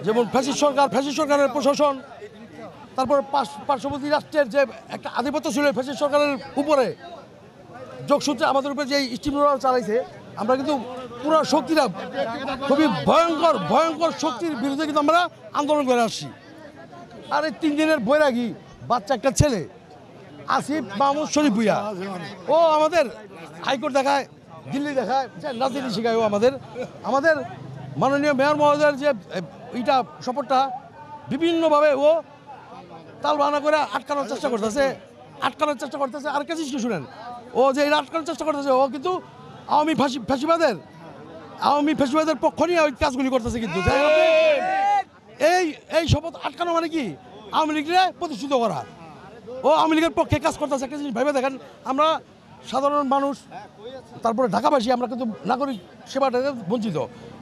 যেমন ফ্যাসিস্ট সরকারের প্রশাসন, তারপর পার্শ্ববর্তী রাষ্ট্রের যে একটা আধিপত্য ছিল ফ্যাসিস্ট সরকারের উপরে যোগসূত্রে আমাদের উপরে যে স্টিম রোলার চালাইছে, আমরা কিন্তু পুরো শক্তিরা খুবই ভয়ঙ্কর শক্তির বিরুদ্ধে কিন্তু আমরা আন্দোলন করে আসছি। আর এই 3 দিনের বৈরাগী বাচ্চা একটা ছেলে আসিফ মাহমুদ শরীফ ভুইয়া, ও আমাদের হাইকোর্ট দেখায়, দিল্লি দেখায়, রাজনীতি শেখায়। ও আমাদের মাননীয় মেয়র মহোদয়ের যে এইটা শপথটা বিভিন্নভাবে ও তাল বাহানা করে আটকানোর চেষ্টা করতেছে। আর কাছে কি শুনেন, ও যে এটা আটকানোর চেষ্টা করতেছে, ও কিন্তু আওয়ামী ফ্যাসিবাদের পক্ষ নিয়ে ওই কাজগুলি করতেছে। কিন্তু এই শপথ আটকানো মানে কি, আওয়ামী লীগকে প্রতিষ্ঠিত করা। ও আওয়ামী লীগের পক্ষে কাজ করতেছে। একটা জিনিস ভেবে দেখেন, আমরা সাধারণ মানুষ, তারপরে ঢাকাবাসী, আমরা কিন্তু নাগরিক সেবাটা বঞ্চিত।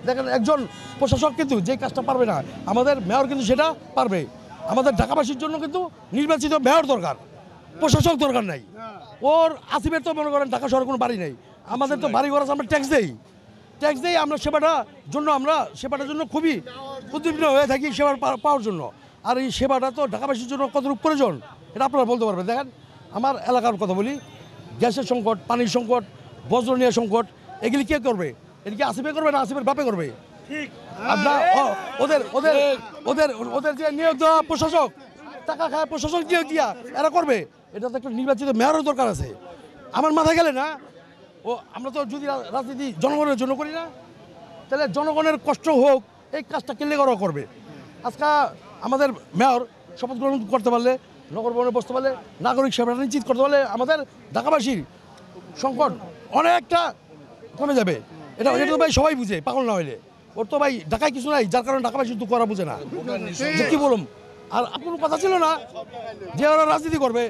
দেখেন একজন প্রশাসক কিন্তু যে কাজটা পারবে না, আমাদের মেয়র কিন্তু সেটা পারবে। আমাদের ঢাকাবাসীর জন্য কিন্তু নির্বাচিত মেয়র দরকার, প্রশাসক দরকার নাই। ওর আসিফের তো মনে করেন ঢাকা শহরে কোনো বাড়ি নেই, আমাদের তো বাড়ি ঘর আছে, আমরা ট্যাক্স দেই। আমরা সেবাটার জন্য খুবই উদ্দীপ্ত হয়ে থাকি সেবা পাওয়ার জন্য। আর এই সেবাটা তো ঢাকাবাসীর জন্য কতটুকু প্রয়োজন এটা আপনারা বলতে পারবেন। দেখেন আমার এলাকার কথা বলি, গ্যাসের সংকট, পানির সংকট, বজ্রনীয় সংকট, এগুলি কে করবে? এদিকে আসিফে করবে না আসিফের বাপে করবে? আপনার ওদের যে নিয়োগ দেওয়া প্রশাসক, টাকা খায় প্রশাসক নিয়োগ দিয়া এরা করবে? এটা তো একটা নির্বাচিত মেয়রের দরকার আছে। আমার মাথায় গেলে না, আমরা তো যদি রাজনীতি জনগণের জন্য করি না, তাহলে জনগণের কষ্ট হোক, এই কাজটা কেলে করবে। আজকে আমাদের মেয়র শপথ গ্রহণ করতে পারলে, নগর ভবনে বসতে পারলে, নাগরিক সেবাটা নিশ্চিত করতে পারলে আমাদের ঢাকাবাসীর সংকট অনেকটা কমে যাবে। এটা তো ভাই সবাই বুঝে, পাগল না হইলে। ওর তো ভাই ঢাকায় কিছু নাই, যার কারণে ঢাকাবাসী তো করা বুঝে না, যে কি বলুন। আর কোনো কথা ছিল না যে ওরা রাজনীতি করবে,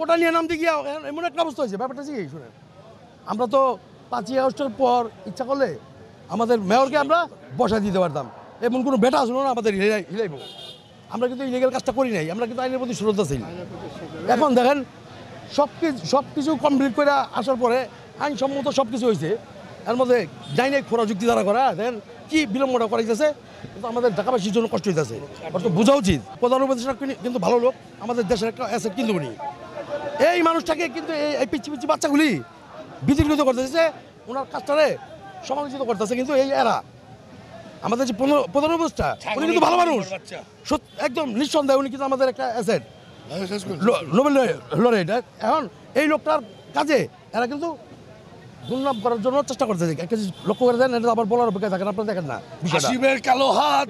ওটা নিয়ে নামতে গিয়ে এমন একটা অবস্থা হয়েছে। ব্যাপারটা কি শুনে, আমরা তো 5ই আগস্টের পর ইচ্ছা করলে আমাদের মেয়রকে আমরা বসায় দিতে পারতাম, এমন কোনো বেটা আসলো না আমাদের হিলাইব। আমরা কিন্তু ইলিগাল কাজটা করি নাই, আমরা কিন্তু আইনের প্রতি শ্রদ্ধাশীল। এখন দেখেন সব কিছু কমপ্লিট করে আসার পরে আইনসম্মত সব কিছু হয়েছে, এর মধ্যে যাই নাই খোরা যুক্তি দ্বারা করা, দেখেন কি বিলম্বটা করাইতেছে। কিন্তু আমাদের ঢাকাবাসীর জন্য কষ্ট হইতেছে, ওর তো বোঝা উচিত। প্রধান উপদেষ্টা কিন্তু ভালো লোক, আমাদের দেশের একটা অ্যাসেট কিন্তু উনি। এই মানুষটাকে কিন্তু এই পিচ্ছি বাচ্চাগুলি বিতর্কিত করতেছে, ওনার কাজটারে সমালোচিত করতেছে। কিন্তু এই এরা আমাদের যে প্রধান উপদেষ্টা, উনি কিন্তু ভালো মানুষ, একদম নিঃসন্দেহে উনি কিন্তু আমাদের একটা অ্যাসেট, নোবেল লরেট। এখন এই লোকটার কাজে এরা কিন্তু দুর্নাম করার জন্য চেষ্টা করতেছে। একটা লক্ষ্য করে দেন, এটা আবার বলার অপেক্ষা থাকেন, আপনারা দেখেন না, কালো হাত